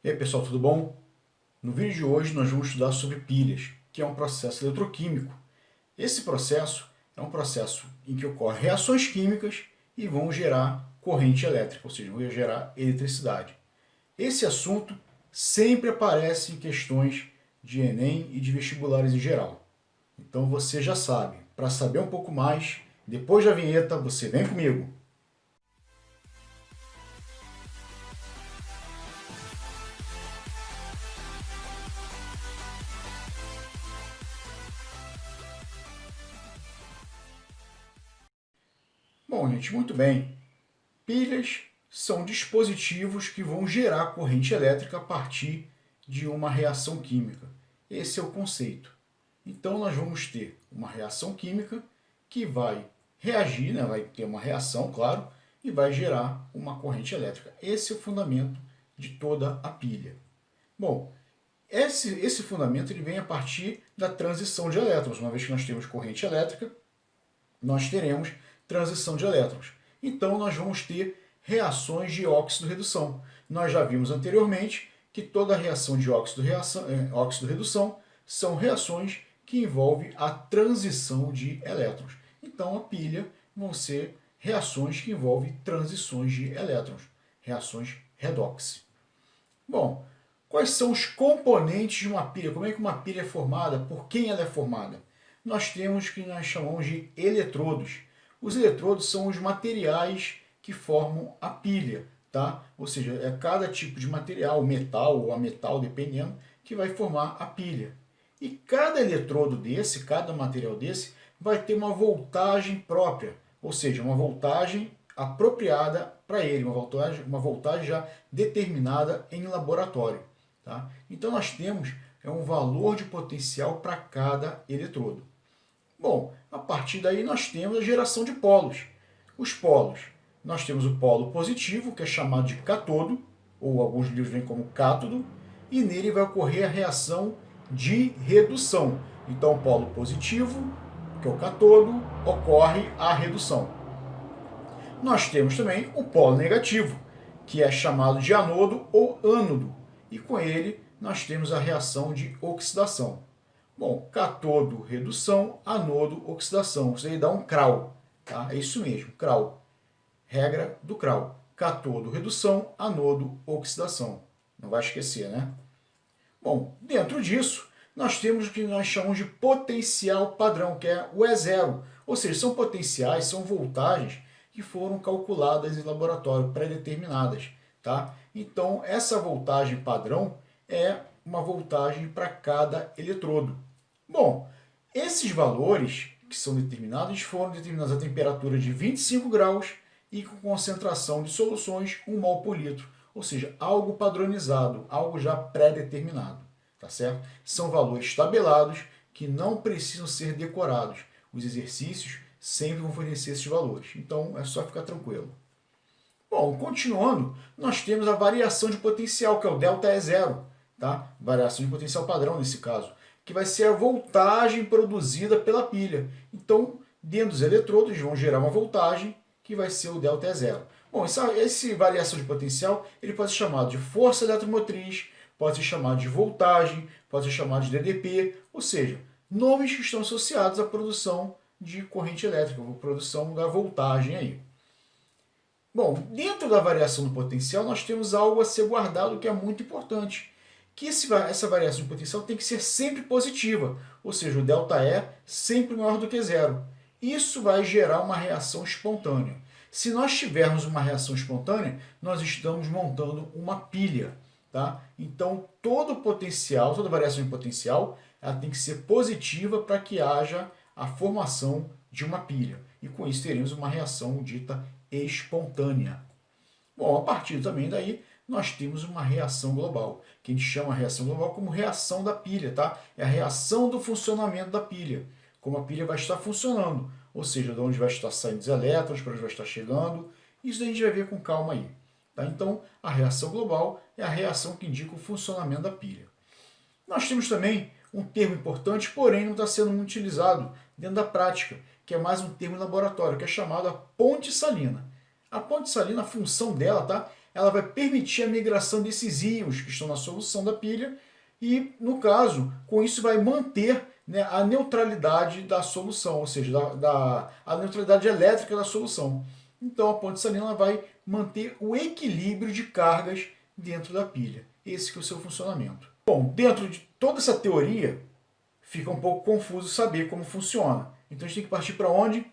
E aí pessoal, tudo bom? No vídeo de hoje nós vamos estudar sobre pilhas, que é um processo eletroquímico. Esse processo é um processo em que ocorrem reações químicas e vão gerar corrente elétrica, ou seja, vão gerar eletricidade. Esse assunto sempre aparece em questões de Enem e de vestibulares em geral. Então você já sabe, para saber um pouco mais, depois da vinheta você vem comigo. Bom, gente, muito bem. Pilhas são dispositivos que vão gerar corrente elétrica a partir de uma reação química. Esse é o conceito. Então, nós vamos ter uma reação química que vai reagir, né, vai ter uma reação, claro, e vai gerar uma corrente elétrica. Esse é o fundamento de toda a pilha. Bom, esse fundamento ele vem a partir da transição de elétrons. Uma vez que nós temos corrente elétrica, nós teremos transição de elétrons. Então, nós vamos ter reações de óxido-redução. Nós já vimos anteriormente que toda reação de óxido-redução são reações que envolvem a transição de elétrons. Então, a pilha vão ser reações que envolvem transições de elétrons, reações redox. Bom, quais são os componentes de uma pilha? Como é que uma pilha é formada? Por quem ela é formada? Nós temos o que nós chamamos de eletrodos. Os eletrodos são os materiais que formam a pilha, tá? Ou seja, é cada tipo de material, metal ou ametal, dependendo, que vai formar a pilha. E cada eletrodo desse, cada material desse, vai ter uma voltagem própria, ou seja, uma voltagem apropriada para ele, uma voltagem já determinada em laboratório. Tá? Então nós temos um valor de potencial para cada eletrodo. Bom, a partir daí nós temos a geração de polos. Os polos, nós temos o polo positivo, que é chamado de catodo, ou alguns livros vêm como cátodo, e nele vai ocorrer a reação de redução. Então, o polo positivo, que é o catodo, ocorre a redução. Nós temos também o polo negativo, que é chamado de anodo ou ânodo, e com ele nós temos a reação de oxidação. Bom, catodo, redução, anodo, oxidação. Isso aí dá um CRAU, tá? É isso mesmo, CRAU. Regra do CRAU. Catodo, redução, anodo, oxidação. Não vai esquecer, né? Bom, dentro disso, nós temos o que nós chamamos de potencial padrão, que é o E0. Ou seja, são potenciais, são voltagens que foram calculadas em laboratório, pré-determinadas, tá? Então, essa voltagem padrão é uma voltagem para cada eletrodo. Bom, esses valores que são determinados foram determinados a temperatura de 25 graus e com concentração de soluções 1 mol por litro, ou seja, algo padronizado, algo já pré-determinado, tá certo? São valores tabelados que não precisam ser decorados. Os exercícios sempre vão fornecer esses valores, então é só ficar tranquilo. Bom, continuando, nós temos a variação de potencial, que é o ΔE0. Tá? Variação de potencial padrão nesse caso, que vai ser a voltagem produzida pela pilha. Então, dentro dos eletrodos vão gerar uma voltagem que vai ser o ΔE0. Bom, essa variação de potencial ele pode ser chamado de força eletromotriz, pode ser chamado de voltagem, pode ser chamado de DDP, ou seja, nomes que estão associados à produção de corrente elétrica, à produção da voltagem aí. Bom, dentro da variação do potencial nós temos algo a ser guardado que é muito importante, que essa variação de potencial tem que ser sempre positiva, ou seja, o ΔE sempre maior do que zero. Isso vai gerar uma reação espontânea. Se nós tivermos uma reação espontânea, nós estamos montando uma pilha. Tá? Então, todo potencial, toda variação de potencial, ela tem que ser positiva para que haja a formação de uma pilha. E com isso teremos uma reação dita espontânea. Bom, a partir também daí, nós temos uma reação global, que a gente chama a reação global como reação da pilha, tá? É a reação do funcionamento da pilha, como a pilha vai estar funcionando, ou seja, de onde vai estar saindo os elétrons, para onde vai estar chegando, isso a gente vai ver com calma aí. Tá? Então, a reação global é a reação que indica o funcionamento da pilha. Nós temos também um termo importante, porém não está sendo muito utilizado dentro da prática, que é mais um termo em laboratório, que é chamado a ponte salina. A ponte salina, a função dela, tá? ela vai permitir a migração desses íons que estão na solução da pilha e, no caso, com isso vai manter, né, a neutralidade da solução, ou seja, a neutralidade elétrica da solução. Então a ponte salina vai manter o equilíbrio de cargas dentro da pilha. Esse que é o seu funcionamento. Bom, dentro de toda essa teoria, fica um pouco confuso saber como funciona. Então a gente tem que partir para onde?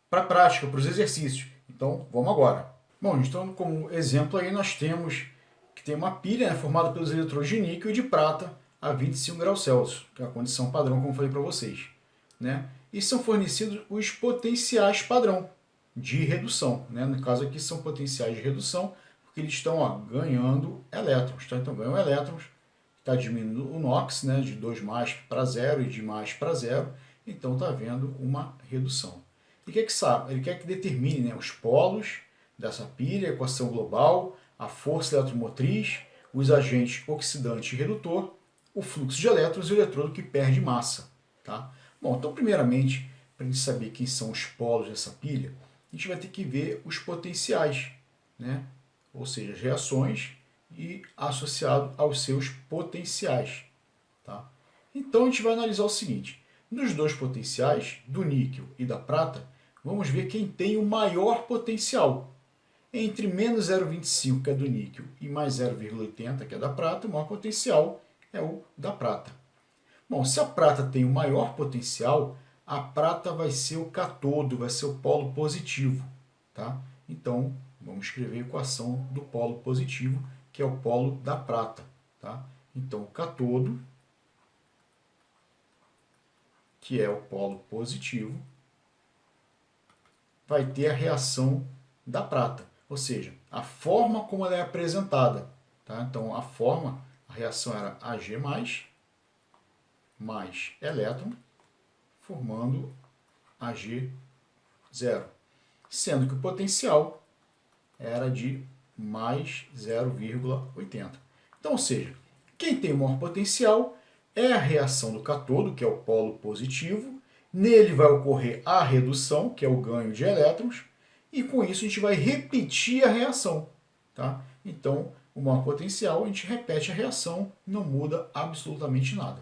Para a prática, para os exercícios. Então vamos agora. Bom, então como exemplo aí nós temos que tem uma pilha, né, formada pelos eletrodos de níquel e de prata a 25 graus Celsius, que é a condição padrão, como eu falei para vocês, né? E são fornecidos os potenciais padrão de redução, né? No caso aqui são potenciais de redução, porque eles estão ganhando elétrons, tá? Então ganham elétrons, está diminuindo o NOx, né, de 2 mais para 0 e de mais para 0, então está havendo uma redução. E o que é que sabe? Ele quer que determine, né, os polos dessa pilha, a equação global, a força eletromotriz, os agentes oxidante e redutor, o fluxo de elétrons e o eletrodo que perde massa. Tá? Bom, então primeiramente, para a gente saber quem são os polos dessa pilha, a gente vai ter que ver os potenciais, né? Ou seja, as reações e associado aos seus potenciais. Tá? Então a gente vai analisar o seguinte, nos dois potenciais, do níquel e da prata, vamos ver quem tem o maior potencial. Entre menos 0,25, que é do níquel, e mais 0,80, que é da prata, o maior potencial é o da prata. Bom, se a prata tem o maior potencial, a prata vai ser o catodo, vai ser o polo positivo. Tá? Então, vamos escrever a equação do polo positivo, que é o polo da prata. Tá? Então, o catodo, que é o polo positivo, vai ter a reação da prata. Ou seja, a forma como ela é apresentada. Tá? Então, a reação era Ag+, mais elétron, formando Ag0. Sendo que o potencial era de mais 0,80. Então, ou seja, quem tem o maior potencial é a reação do catodo, que é o polo positivo. Nele vai ocorrer a redução, que é o ganho de elétrons, e com isso a gente vai repetir a reação. Tá? Então, o maior potencial, a gente repete a reação, não muda absolutamente nada.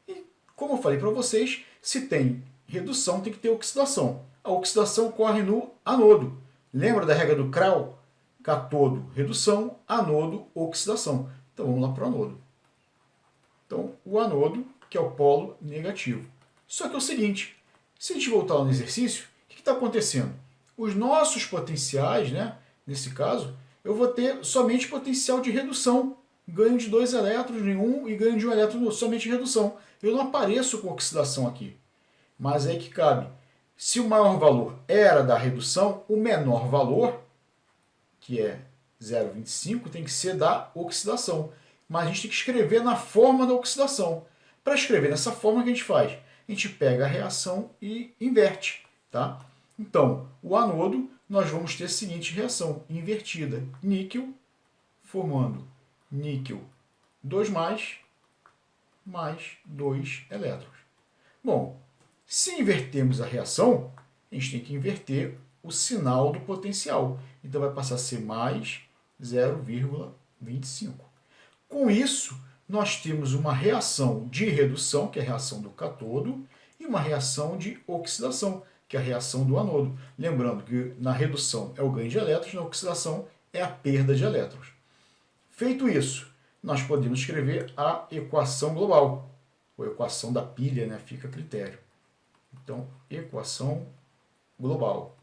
E, como eu falei para vocês, se tem redução, tem que ter oxidação. A oxidação ocorre no anodo. Lembra da regra do Kral? Catodo, redução, anodo, oxidação. Então vamos lá para o anodo. Então o anodo, que é o polo negativo. Só que é o seguinte, se a gente voltar lá no exercício, o que está acontecendo? Os nossos potenciais, né, nesse caso, eu vou ter somente potencial de redução. Ganho de 2 elétrons em 1 e ganho de 1 elétron somente em redução. Eu não apareço com oxidação aqui. Mas é aí que cabe. Se o maior valor era da redução, o menor valor, que é 0,25, tem que ser da oxidação. Mas a gente tem que escrever na forma da oxidação. Para escrever nessa forma, o que a gente faz? A gente pega a reação e inverte. Tá? Então, o anodo, nós vamos ter a seguinte reação invertida. Níquel, formando níquel 2+, mais 2 elétrons. Bom, se invertermos a reação, a gente tem que inverter o sinal do potencial. Então vai passar a ser mais 0,25. Com isso, nós temos uma reação de redução, que é a reação do catodo, e uma reação de oxidação, que é a reação do anodo. Lembrando que na redução é o ganho de elétrons, na oxidação é a perda de elétrons. Feito isso, nós podemos escrever a equação global, ou equação da pilha, né? Fica a critério. Então, equação global.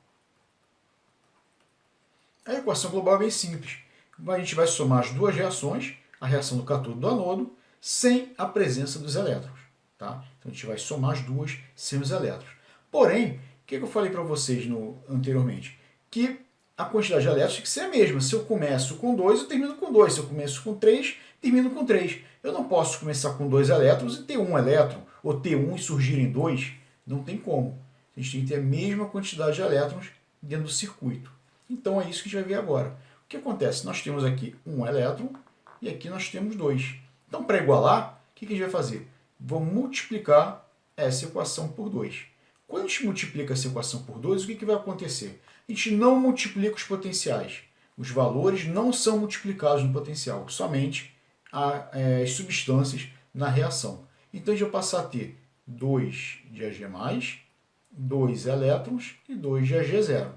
A equação global é bem simples. A gente vai somar as duas reações, a reação do catodo e do anodo, sem a presença dos elétrons. Tá? Então, a gente vai somar as duas sem os elétrons. Porém, o que eu falei para vocês anteriormente? Que a quantidade de elétrons tem que ser a mesma. Se eu começo com 2, eu termino com 2. Se eu começo com 3, termino com 3. Eu não posso começar com 2 elétrons e ter 1 elétron, ou ter 1 e surgirem 2. Não tem como. A gente tem que ter a mesma quantidade de elétrons dentro do circuito. Então é isso que a gente vai ver agora. O que acontece? Nós temos aqui 1 elétron e aqui nós temos 2. Então, para igualar, o que a gente vai fazer? Vamos multiplicar essa equação por 2. Quando a gente multiplica essa equação por 2, o que vai acontecer? A gente não multiplica os potenciais. Os valores não são multiplicados no potencial, somente as substâncias na reação. Então, a gente vai passar a ter 2 de Ag+, 2 elétrons e 2 de Ag0.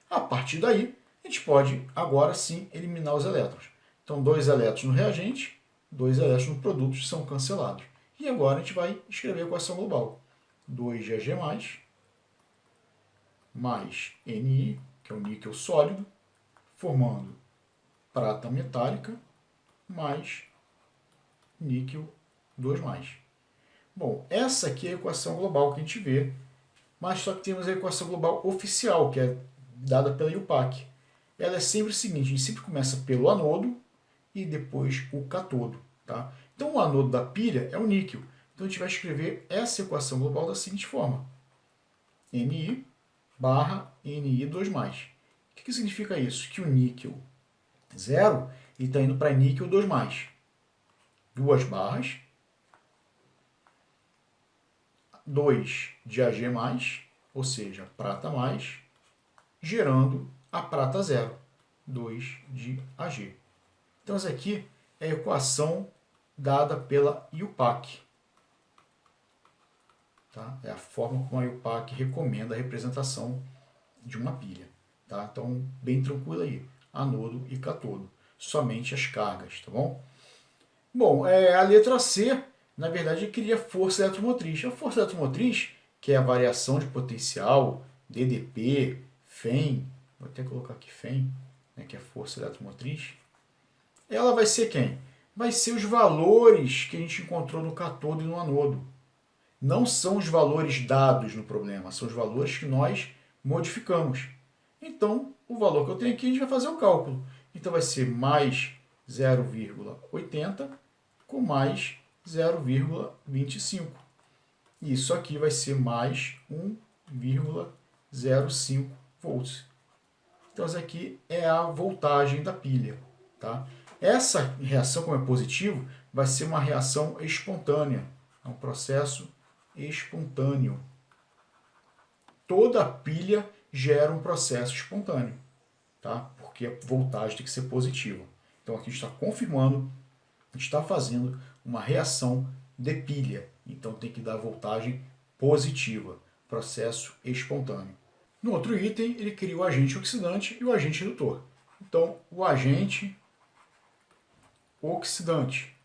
A partir daí, a gente pode, agora sim, eliminar os elétrons. Então, 2 elétrons no reagente, 2 elétrons no produto são cancelados. E agora a gente vai escrever a equação global. 2 de Ag+, mais Ni, que é o níquel sólido, formando prata metálica, mais níquel 2+. Bom, essa aqui é a equação global que a gente vê, mas só que temos a equação global oficial, que é dada pela IUPAC. Ela é sempre o seguinte, a gente sempre começa pelo anodo e depois o catodo. Tá? Então o anodo da pilha é o níquel. Então a gente vai escrever essa equação global da seguinte forma. Ni barra Ni2+. O que significa isso? Que o níquel 0 está indo para níquel 2+. 2 barras, 2 de Ag+, ou seja, prata mais, gerando a prata 0, 2 de Ag. Então essa aqui é a equação dada pela IUPAC. Tá? É a forma como a IUPAC recomenda a representação de uma pilha. Tá? Então, bem tranquilo aí, anodo e catodo, somente as cargas, tá bom? Bom, a letra C, na verdade, cria força eletromotriz. A força eletromotriz, que é a variação de potencial, DDP, FEM, vou até colocar aqui FEM, né, que é força eletromotriz, ela vai ser quem? Vai ser os valores que a gente encontrou no catodo e no anodo. Não são os valores dados no problema, são os valores que nós modificamos. Então, o valor que eu tenho aqui, a gente vai fazer o cálculo. Então, vai ser mais 0,80 com mais 0,25. Isso aqui vai ser mais 1,05 volts. Então, essa aqui é a voltagem da pilha. Tá? Essa reação, como é positivo, vai ser uma reação espontânea. É um processo espontâneo. Toda pilha gera um processo espontâneo, tá? Porque a voltagem tem que ser positiva. Então aqui está confirmando, está fazendo uma reação de pilha. Então tem que dar voltagem positiva, processo espontâneo. No outro item, ele cria o agente oxidante e o agente redutor. Então, o agente oxidante.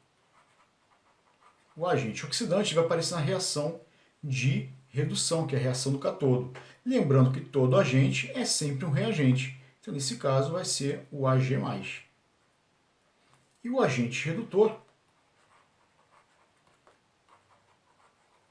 O agente oxidante vai aparecer na reação de redução, que é a reação do catodo. Lembrando que todo agente é sempre um reagente. Então, nesse caso, vai ser o Ag+. E o agente redutor,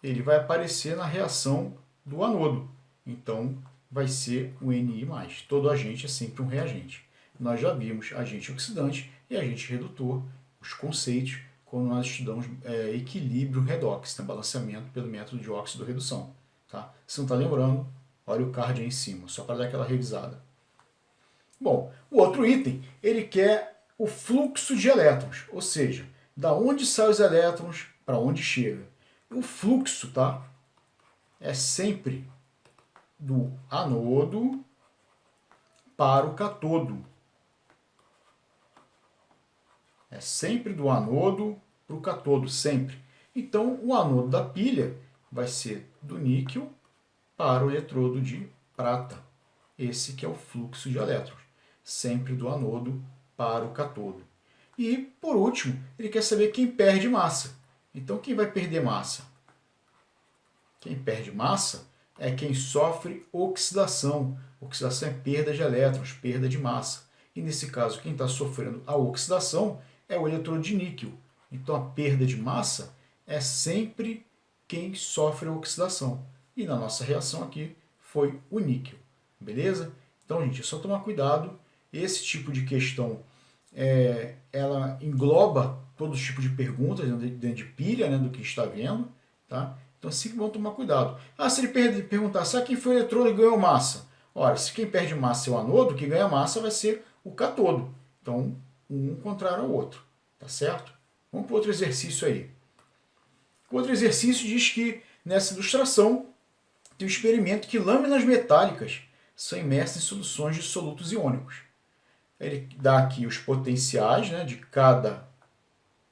ele vai aparecer na reação do anodo. Então, vai ser o Ni+. Todo agente é sempre um reagente. Nós já vimos agente oxidante e agente redutor, os conceitos, quando nós estudamos equilíbrio redox, né, balanceamento pelo método de óxido-redução. Tá? Se não está lembrando, olha o card aí em cima, só para dar aquela revisada. Bom, o outro item, ele quer o fluxo de elétrons, ou seja, da onde saem os elétrons para onde chega. O fluxo, tá, é sempre do anodo para o catodo. É sempre do anodo para o catodo, sempre. Então, o anodo da pilha vai ser do níquel para o eletrodo de prata. Esse que é o fluxo de elétrons, sempre do anodo para o catodo. E, por último, ele quer saber quem perde massa. Então, quem vai perder massa? Quem perde massa é quem sofre oxidação. Oxidação é perda de elétrons, perda de massa. E, nesse caso, quem está sofrendo a oxidação é o eletrodo de níquel. Então, a perda de massa é sempre quem sofre a oxidação. E na nossa reação aqui foi o níquel. Beleza? Então, gente, é só tomar cuidado. Esse tipo de questão, ela engloba todos os tipos de perguntas dentro de pilha, né, do que está vendo. Tá? Então, é sempre bom tomar cuidado. Se ele perguntar, sabe quem foi o eletrodo e ganhou massa? Ora, se quem perde massa é o anodo, quem ganha massa vai ser o catodo. Então, um contrário ao outro. Tá certo? Vamos para outro exercício aí. O outro exercício diz que, nessa ilustração, tem um experimento que lâminas metálicas são imersas em soluções de solutos iônicos. Ele dá aqui os potenciais, né, de cada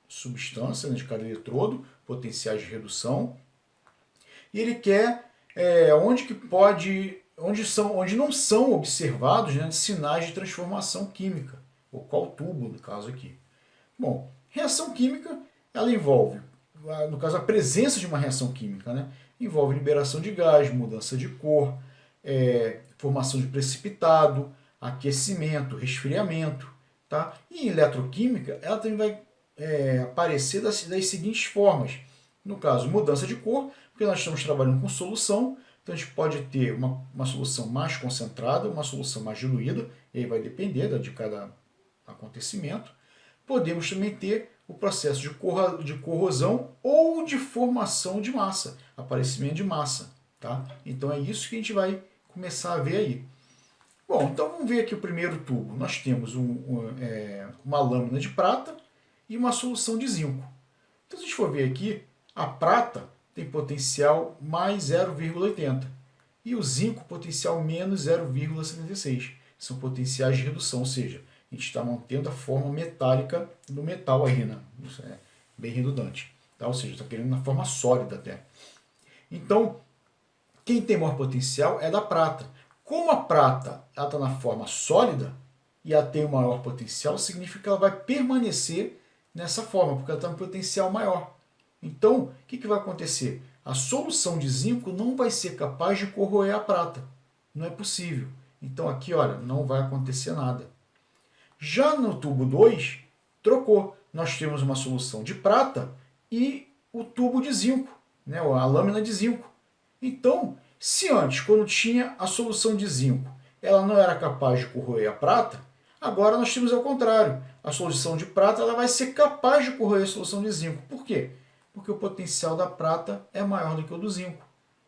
substância, né, de cada eletrodo, potenciais de redução. E ele quer onde não são observados, né, sinais de transformação química, ou qual tubo, no caso aqui. Bom, reação química, ela envolve, no caso, a presença de uma reação química, né, envolve liberação de gás, mudança de cor, formação de precipitado, aquecimento, resfriamento. Tá? E em eletroquímica, ela também vai aparecer das seguintes formas. No caso, mudança de cor, porque nós estamos trabalhando com solução, então a gente pode ter uma solução mais concentrada, uma solução mais diluída, e aí vai depender de cada acontecimento. Podemos também ter o processo de corrosão ou de formação de massa, aparecimento de massa. Tá? Então é isso que a gente vai começar a ver aí. Bom, então vamos ver aqui o primeiro tubo. Nós temos uma lâmina de prata e uma solução de zinco. Então, se a gente for ver aqui, a prata tem potencial mais 0,80 e o zinco potencial menos 0,76. São potenciais de redução, ou seja, a gente está mantendo a forma metálica do metal aí, né? Isso é bem redundante. Tá? Ou seja, está querendo na forma sólida até. Então, quem tem maior potencial é da prata. Como a prata está na forma sólida e ela tem o maior potencial, significa que ela vai permanecer nessa forma, porque ela tem um potencial maior. Então, o que vai acontecer? A solução de zinco não vai ser capaz de corroer a prata. Não é possível. Então aqui, olha, não vai acontecer nada. Já no tubo 2, trocou. Nós temos uma solução de prata e o tubo de zinco, né, a lâmina de zinco. Então, se antes, quando tinha a solução de zinco, ela não era capaz de corroer a prata, agora nós temos ao contrário. A solução de prata ela vai ser capaz de corroer a solução de zinco. Por quê? Porque o potencial da prata é maior do que o do zinco.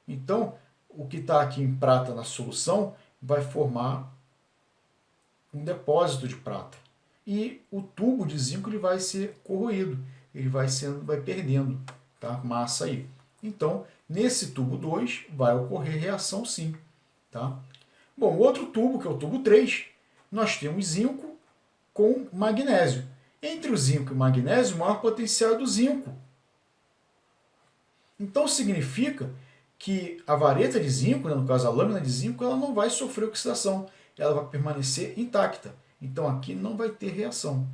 Então, o que está aqui em prata na solução vai formar um depósito de prata. E o tubo de zinco ele vai ser corroído, ele vai perdendo, tá, massa aí. Então, nesse tubo 2 vai ocorrer reação sim. Tá? Bom, outro tubo, que é o tubo 3, nós temos zinco com magnésio. Entre o zinco e o magnésio, o maior potencial é do zinco. Então significa que a vareta de zinco, né, no caso a lâmina de zinco, ela não vai sofrer oxidação, ela vai permanecer intacta. Então aqui não vai ter reação.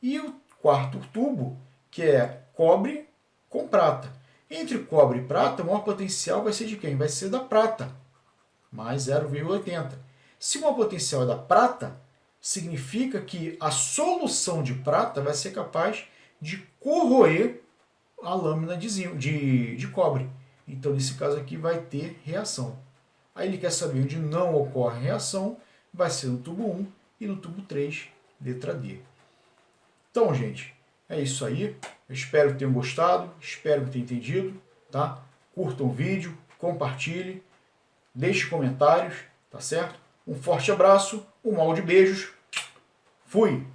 E o quarto tubo, que é cobre com prata. Entre cobre e prata, o maior potencial vai ser de quem? Vai ser da prata, mais 0,80. Se o maior potencial é da prata, significa que a solução de prata vai ser capaz de corroer a lâmina de cobre. Então, nesse caso aqui, vai ter reação. Aí ele quer saber onde não ocorre reação, vai ser no tubo 1 e no tubo 3, letra D. Então, gente, é isso aí. Eu espero que tenham gostado, espero que tenham entendido. Tá? Curtam o vídeo, compartilhem, deixe comentários, tá certo? Um forte abraço, um mal de beijos. Fui!